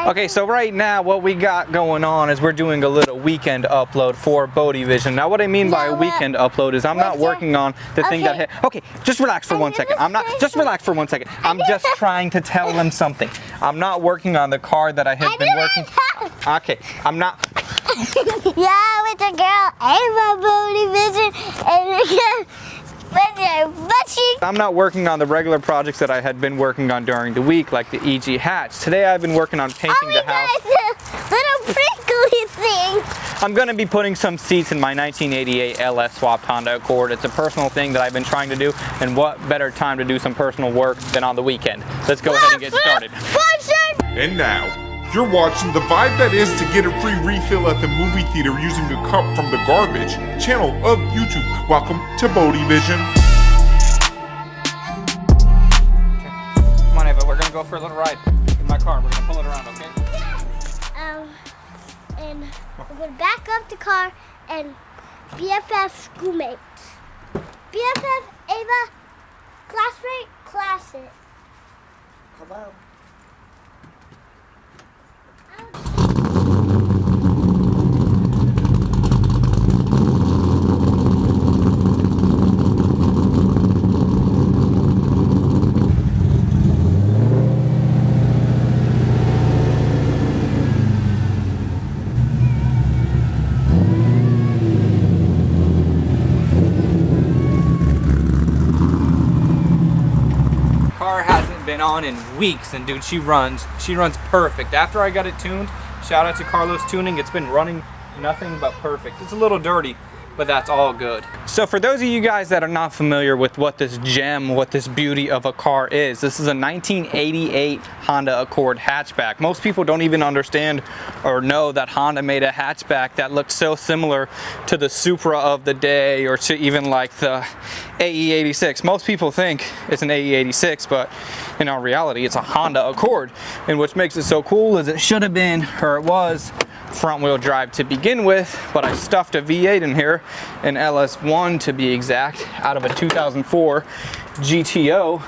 Okay, so right now what we got going on is we're doing a little weekend upload for Bodie Vision. Now what I mean by a weekend upload is I'm not working on the thing that hit. Okay, just relax for 1 second. Just relax for 1 second. I'm just trying to tell them something. I'm not working on the car that I have been working. Okay, I'm not. Yeah, with the girl Ava Bodie Vision and I'm not working on the regular projects that I had been working on during the week, like the EG hatch. Today I've been working on painting the house. Little prickly thing. I'm going to be putting some seats in my 1988 LS swapped Honda Accord. It's a personal thing that I've been trying to do, and what better time to do some personal work than on the weekend. Let's go ahead and get started. And now, you're watching the vibe that is to get a free refill at the movie theater using a cup from the garbage channel of YouTube. Welcome to Bodie Vision. Come on, Ava, we're gonna go for a little ride in my car. We're gonna pull it around, okay? And we're gonna back up the car and BFF schoolmates. BFF, Ava, classmate, classic. Hello. Car hasn't been on in weeks, and dude, she runs perfect. After I got it tuned, shout out to Carlos Tuning, it's been running nothing but perfect. It's a little dirty, but that's all good. So for those of you guys that are not familiar with what this gem, what this beauty of a car is, this is a 1988 Honda Accord hatchback. Most people don't even understand or know that Honda made a hatchback that looked so similar to the Supra of the day, or to even like the AE86. Most people think it's an AE86, but in our reality, it's a Honda Accord. And what makes it so cool is it should have been, or it was, front wheel drive to begin with, but I stuffed a V8 in here, an LS1 to be exact, out of a 2004 GTO,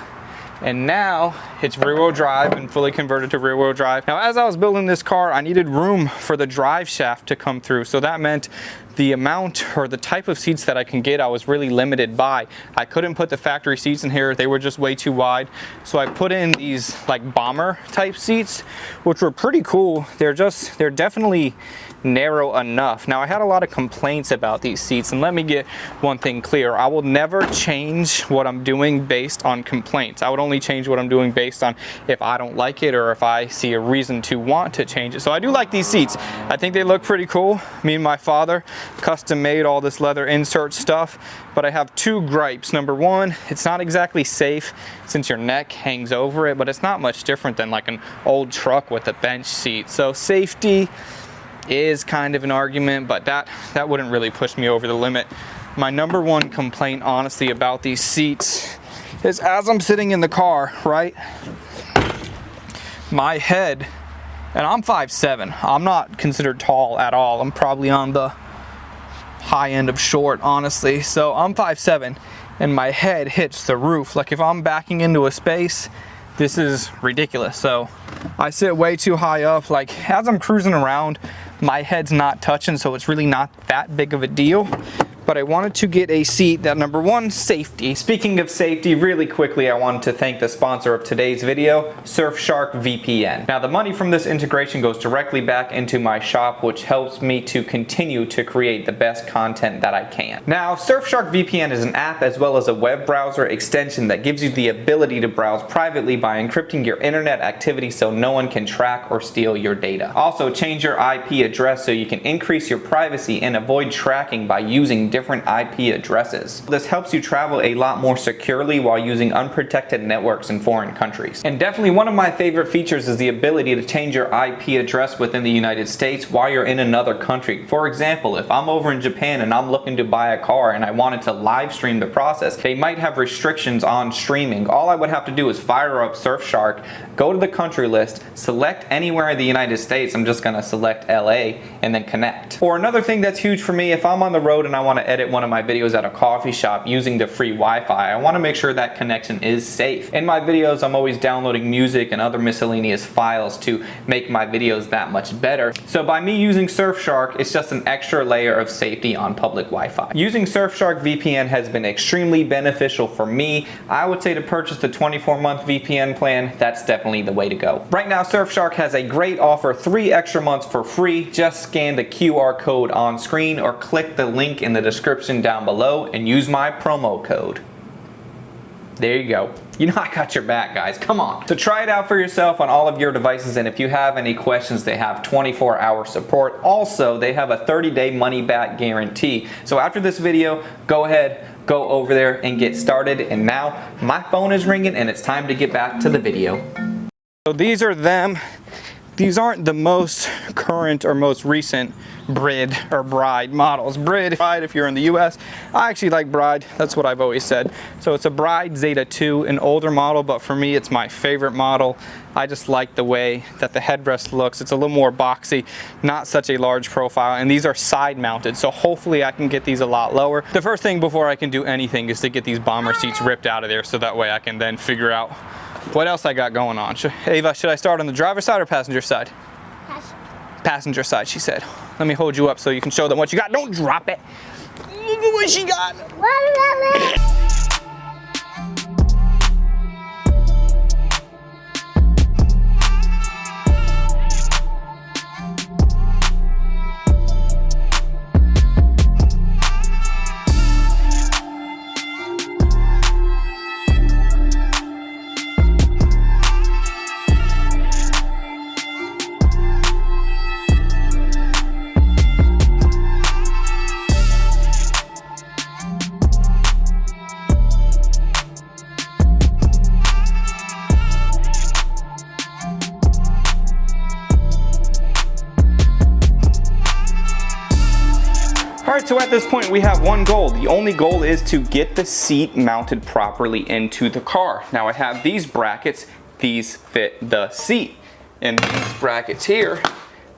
and now it's rear wheel drive and fully converted to rear wheel drive. Now as I was building this car, I needed room for the drive shaft to come through, so that meant the amount or the type of seats that I can get I was really limited by. I couldn't put the factory seats in here, they were just way too wide, so I put in these like bomber type seats, which were pretty cool. They're definitely narrow enough. Now I had a lot of complaints about these seats, and let me get one thing clear. I will never change what I'm doing based on complaints. I would only change what I'm doing based on if I don't like it or if I see a reason to want to change it. So I do like these seats. I think they look pretty cool. Me and my father custom made all this leather insert stuff, but I have two gripes. Number one, it's not exactly safe since your neck hangs over it, but it's not much different than like an old truck with a bench seat. So safety is kind of an argument, but that wouldn't really push me over the limit. My number one complaint, honestly, about these seats is as I'm sitting in the car, right? My head, and I'm 5'7". I'm not considered tall at all. I'm probably on the high end of short, honestly. So I'm 5'7", and my head hits the roof. Like if I'm backing into a space, this is ridiculous. So I sit way too high up. Like as I'm cruising around, my head's not touching, so it's really not that big of a deal. But I wanted to get a seat that, number one, safety. Speaking of safety, really quickly, I wanted to thank the sponsor of today's video, Surfshark VPN. Now, the money from this integration goes directly back into my shop, which helps me to continue to create the best content that I can. Now, Surfshark VPN is an app as well as a web browser extension that gives you the ability to browse privately by encrypting your internet activity so no one can track or steal your data. Also, change your IP address so you can increase your privacy and avoid tracking by using different IP addresses. This helps you travel a lot more securely while using unprotected networks in foreign countries. And definitely one of my favorite features is the ability to change your IP address within the United States while you're in another country. For example, if I'm over in Japan and I'm looking to buy a car and I wanted to live stream the process, they might have restrictions on streaming. All I would have to do is fire up Surfshark, go to the country list, select anywhere in the United States. I'm just gonna select LA and then connect. Or another thing that's huge for me, if I'm on the road and I want to to edit one of my videos at a coffee shop using the free Wi-Fi, I want to make sure that connection is safe. In my videos, I'm always downloading music and other miscellaneous files to make my videos that much better. So by me using Surfshark, it's just an extra layer of safety on public Wi-Fi. Using Surfshark VPN has been extremely beneficial for me. I would say to purchase the 24-month VPN plan, that's definitely the way to go. Right now, Surfshark has a great offer, 3 extra months for free. Just scan the QR code on screen or click the link in the description down below and use my promo code. There you go. You know I got your back, guys. Come on. So try it out for yourself on all of your devices, and if you have any questions, they have 24-hour support. Also, they have a 30-day money-back guarantee. So after this video, go ahead, go over there and get started. And now my phone is ringing and it's time to get back to the video. So these are them. These aren't the most current or most recent Bride or Bride models. Bride if you're in the US. I actually like Bride, that's what I've always said. So it's a Bride Zeta 2, an older model, but for me it's my favorite model. I just like the way that the headrest looks. It's a little more boxy, not such a large profile, and these are side mounted, so hopefully I can get these a lot lower. The first thing before I can do anything is to get these bomber seats ripped out of there, so that way I can then figure out what else I got going on. Ava, should I start on the driver's side or passenger side? Passenger side, she said. Let me hold you up so you can show them what you got. Don't drop it. Look at what she got. Alright, so at this point we have one goal. The only goal is to get the seat mounted properly into the car. Now I have these brackets, these fit the seat. And these brackets here,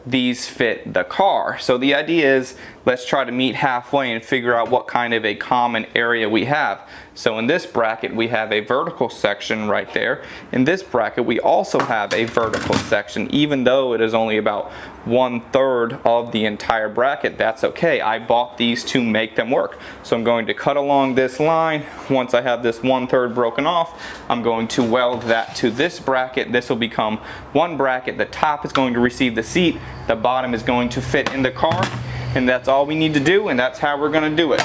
these fit the car. So the idea is, let's try to meet halfway and figure out what kind of a common area we have. So in this bracket we have a vertical section right there. In this bracket we also have a vertical section, even though it is only about 1/3 of the entire bracket. That's okay. I bought these to make them work. So I'm going to cut along this line. Once I have this 1/3 broken off, I'm going to weld that to this bracket. This will become one bracket. The top is going to receive the seat. The bottom is going to fit in the car. And that's all we need to do, and that's how we're going to do it.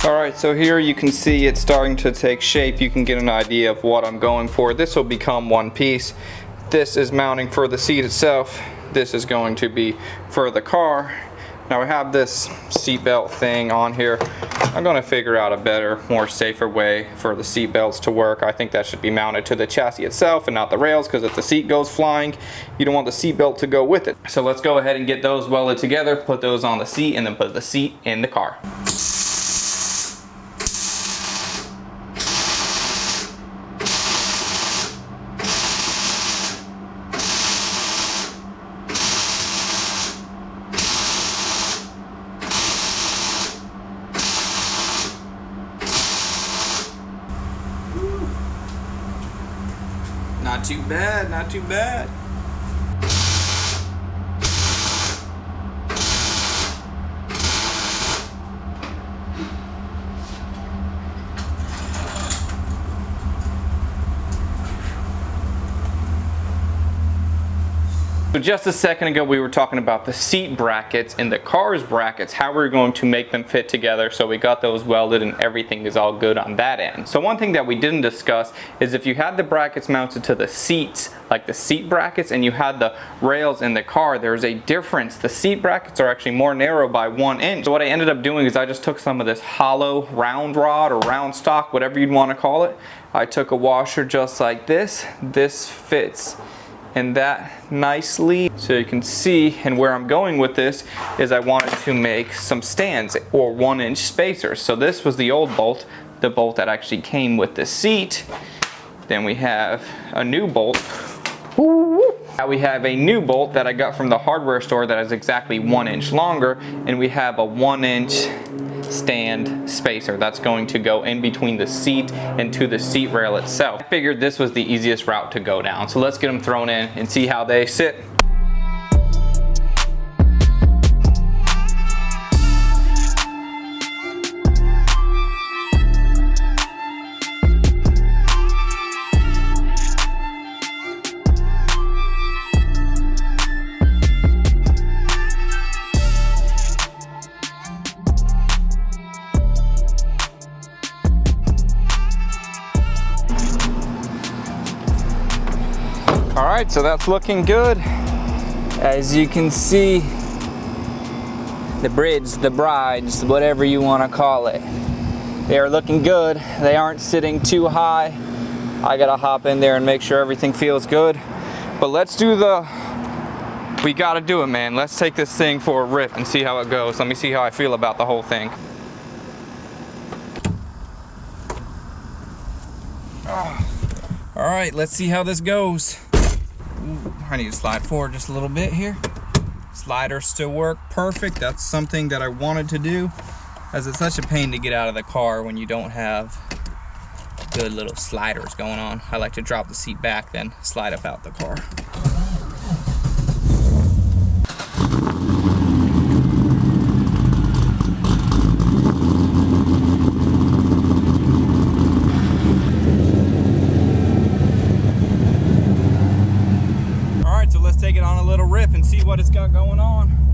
Alright, so here you can see it's starting to take shape. You can get an idea of what I'm going for. This will become one piece. This is mounting for the seat itself. This is going to be for the car. Now I have this seatbelt thing on here. I'm going to figure out a better, more safer way for the seat belts to work. I think that should be mounted to the chassis itself and not the rails, because if the seat goes flying, you don't want the seat belt to go with it. So let's go ahead and get those welded together, put those on the seat, and then put the seat in the car. Not too bad, not too bad. So just a second ago we were talking about the seat brackets and the car's brackets, how we're going to make them fit together. So we got those welded and everything is all good on that end. So one thing that we didn't discuss is if you had the brackets mounted to the seats, like the seat brackets, and you had the rails in the car, there's a difference. The seat brackets are actually more narrow by 1 inch. So what I ended up doing is I just took some of this hollow round rod or round stock, whatever you'd want to call it. I took a washer just like this. This fits in that nicely. So you can see, and where I'm going with this is I wanted to make some stands or 1 inch spacers. So this was the old bolt, the bolt that actually came with the seat. Then we have a new bolt. Now we have a new bolt that I got from the hardware store that is exactly 1 inch longer, and we have a 1 inch stand spacer that's going to go in between the seat and to the seat rail itself. I figured this was the easiest route to go down. So let's get them thrown in and see how they sit. Alright, so that's looking good. As you can see, the bridge, the brides, whatever you want to call it, they are looking good. They aren't sitting too high. I gotta hop in there and make sure everything feels good. But let's do we gotta do it, man. Let's take this thing for a rip and see how it goes. Let me see how I feel about the whole thing. Alright, let's see how this goes. Ooh, I need to slide forward just a little bit here. Sliders still work perfect. That's something that I wanted to do, as it's such a pain to get out of the car when you don't have good little sliders going on. I like to drop the seat back, then slide up out the car. Take it on a little rip and see what it's got going on.